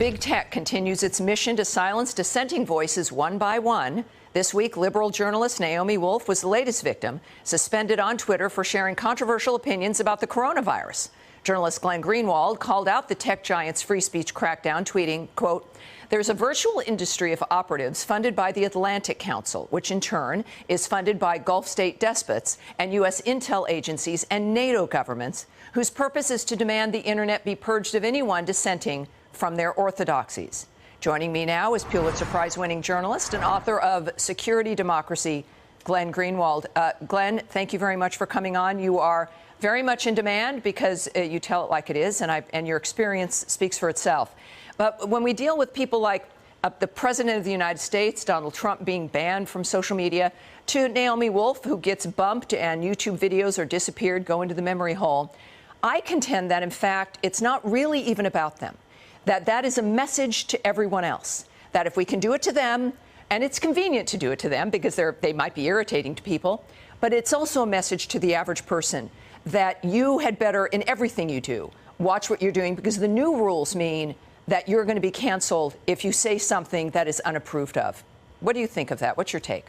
Big tech continues its mission to silence dissenting voices one by one. This week, liberal journalist Naomi Wolf was the latest victim, suspended on Twitter for sharing controversial opinions about the coronavirus. Journalist Glenn Greenwald called out the tech giant's free speech crackdown, tweeting, quote, "There's a virtual industry of operatives funded by the Atlantic Council, which in turn is funded by Gulf state despots and U.S. intel agencies and NATO governments, whose purpose is to demand the internet be purged of anyone dissenting from their orthodoxies." Joining me now is Pulitzer Prize-winning journalist and author of Security Democracy, Glenn Greenwald. Glenn, thank you very much for coming on. You are very much in demand because you tell it like it is, and your experience speaks for itself. But when we deal with people like the President of the United States, Donald Trump, being banned from social media, to Naomi Wolf, who gets bumped and YouTube videos are disappeared, go into the memory hole, I contend that, in fact, it's not really even about them. That is a message to everyone else, that if we can do it to them, and it's convenient to do it to them because they might be irritating to people, but it's also a message to the average person that you had better, in everything you do, watch what you're doing, because the new rules mean that you're going to be canceled if you say something that is unapproved of. What do you think of that? What's your take?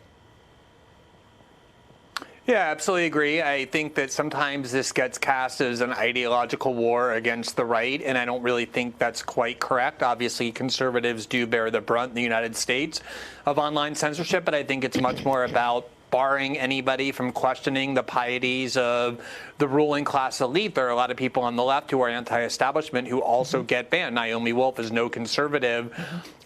Yeah, absolutely agree. I think that sometimes this gets cast as an ideological war against the right, and I don't really think that's quite correct. Obviously, conservatives do bear the brunt in the United States of online censorship, but I think it's much more about barring anybody from questioning the pieties of the ruling class elite. There are a lot of people on the left who are anti-establishment who also get banned. Naomi Wolf is no conservative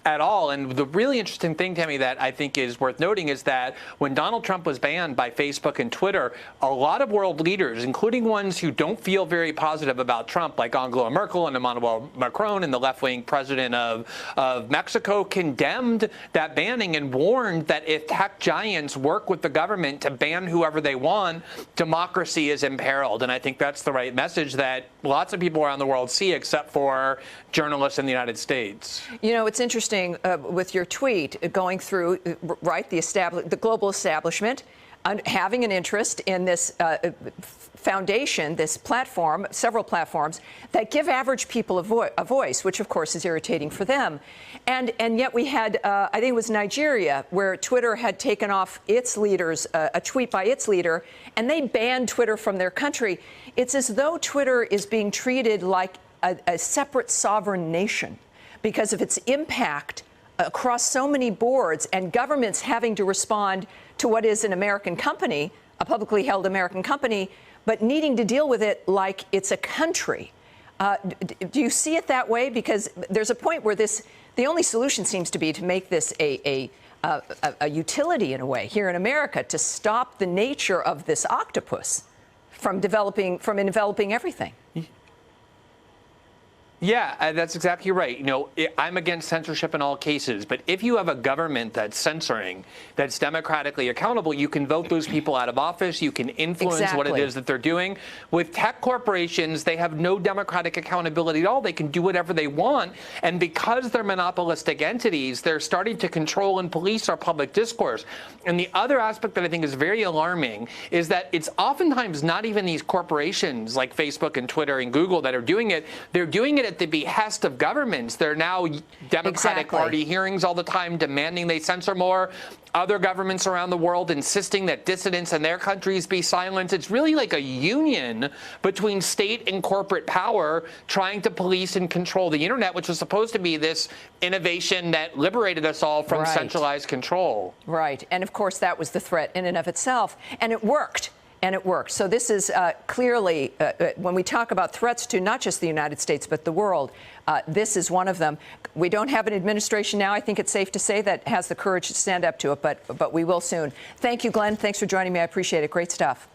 at all. And the really interesting thing, Tammy, that I think is worth noting is that when Donald Trump was banned by Facebook and Twitter, a lot of world leaders, including ones who don't feel very positive about Trump, like Angela Merkel and Emmanuel Macron and the left-wing president of Mexico, condemned that banning and warned that if tech giants work with the government to ban whoever they want, democracy is imperiled. And I think that's the right message that lots of people around the world see, except for journalists in the United States. You know, it's interesting with your tweet going through, right, the global establishment having an interest in this foundation, this platform, several platforms that give average people a voice, which of course is irritating for them. And yet we had, I think it was Nigeria, where Twitter had taken off its leaders, a tweet by its leader, and they banned Twitter from their country. It's as though Twitter is being treated like a separate sovereign nation because of its impact across so many boards and governments having to respond to what is an American company, a publicly held American company, but needing to deal with it like it's a country. Do you see it that way? Because there's a point where the only solution seems to be to make this a utility in a way here in America to stop the nature of this octopus from enveloping everything. Yeah, that's exactly right. You know, I'm against censorship in all cases, but if you have a government that's censoring, that's democratically accountable, you can vote those people out of office, you can influence what it is that they're doing. With tech corporations, they have no democratic accountability at all. They can do whatever they want, and because they're monopolistic entities, they're starting to control and police our public discourse. And the other aspect that I think is very alarming is that it's oftentimes not even these corporations like Facebook and Twitter and Google that are doing it. They're doing it at the behest of governments. There are now Democratic Party hearings all the time demanding they censor more. Other governments around the world insisting that dissidents in their countries be silenced. It's really like a union between state and corporate power trying to police and control the internet, which was supposed to be this innovation that liberated us all from centralized control. Right. And of course, that was the threat in and of itself. And it worked. And it works. So this is clearly, when we talk about threats to not just the United States, but the world, this is one of them. We don't have an administration now, I think it's safe to say, that has the courage to stand up to it, but we will soon. Thank you, Glenn. Thanks for joining me. I appreciate it. Great stuff.